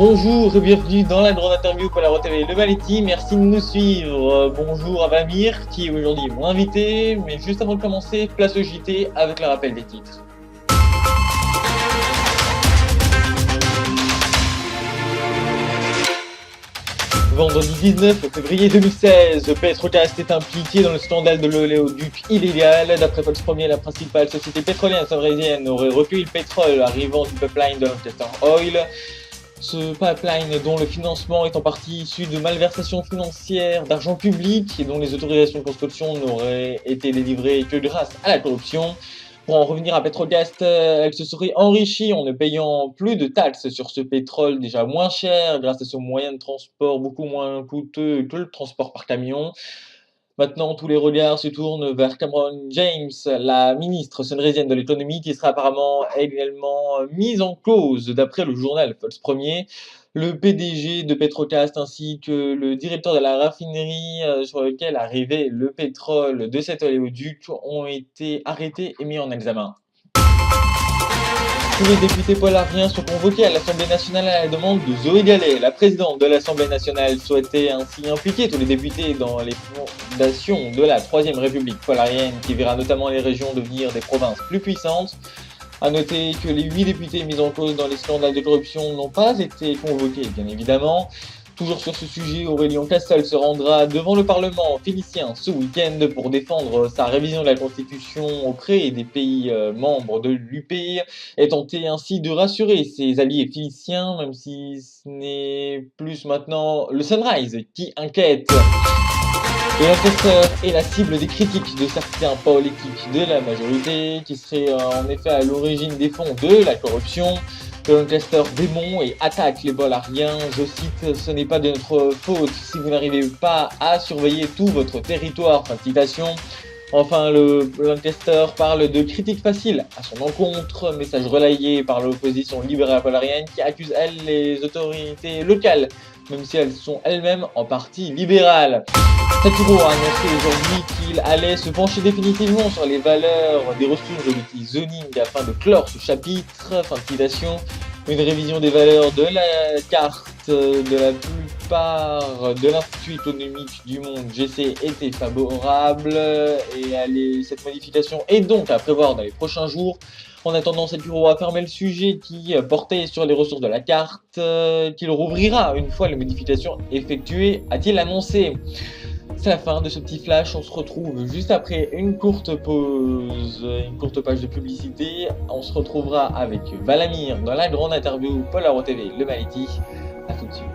Bonjour et bienvenue dans la grande interview Polaro TV Le Maletti, merci de nous suivre. Bonjour à Vamir qui est aujourd'hui mon invité, mais juste avant de commencer, place au JT avec le rappel des titres. Vendredi 19 février 2016, Petrocast est impliqué dans le scandale de l'oléoduc illégal. D'après Fox Premier, la principale société pétrolière saoudienne aurait recueilli le pétrole arrivant du pipeline de Lancaster Oil. Ce pipeline dont le financement est en partie issu de malversations financières d'argent public et dont les autorisations de construction n'auraient été délivrées que grâce à la corruption. Pour en revenir à Petrocast, elle se serait enrichie en ne payant plus de taxes sur ce pétrole déjà moins cher grâce à ce moyen de transport beaucoup moins coûteux que le transport par camion. Maintenant, tous les regards se tournent vers Cameron James, la ministre sunraysienne de l'économie, qui sera apparemment également mise en cause, d'après le journal Fox Premier. Le PDG de Petrocast ainsi que le directeur de la raffinerie sur lequel arrivait le pétrole de cet oléoduc ont été arrêtés et mis en examen. Tous les députés polariens sont convoqués à l'Assemblée nationale à la demande de Zoé Gallet. La présidente de l'Assemblée nationale souhaitait ainsi impliquer tous les députés dans les fondations de la Troisième République polarienne qui verra notamment les régions devenir des provinces plus puissantes. A noter que les 8 députés mis en cause dans les scandales de corruption n'ont pas été convoqués, bien évidemment. Toujours sur ce sujet, Aurélien Castel se rendra devant le Parlement philicien ce week-end pour défendre sa révision de la Constitution auprès des pays membres de l'UP et tenter ainsi de rassurer ses alliés philiciens, même si ce n'est plus maintenant le Sunrise qui inquiète. Le Lancaster est la cible des critiques de certains politiques de la majorité qui seraient en effet à l'origine des fonds de la corruption. Le Lancaster démon et attaque les bolariens. Je cite, ce n'est pas de notre faute si vous n'arrivez pas à surveiller tout votre territoire. Fin de citation. Enfin, le Lancaster parle de critiques faciles à son encontre, message relayé par l'opposition libérale polarienne qui accuse, elle, les autorités locales, même si elles sont elles-mêmes en partie libérales. Saturo a annoncé aujourd'hui qu'il allait se pencher définitivement sur les valeurs des ressources de l'outil zoning afin de clore ce chapitre. Fin de citation. Une révision des valeurs de la carte de la plupart de l'Institut économique du monde GC était favorable et cette modification est donc à prévoir dans les prochains jours. En attendant, Saturo a fermé le sujet qui portait sur les ressources de la carte, qu'il rouvrira une fois les modifications effectuées, a-t-il annoncé. C'est la fin de ce petit flash, on se retrouve juste après une courte pause, une courte page de publicité. On se retrouvera avec Valamir dans la grande interview Polaro TV Le Maletti. A tout de suite.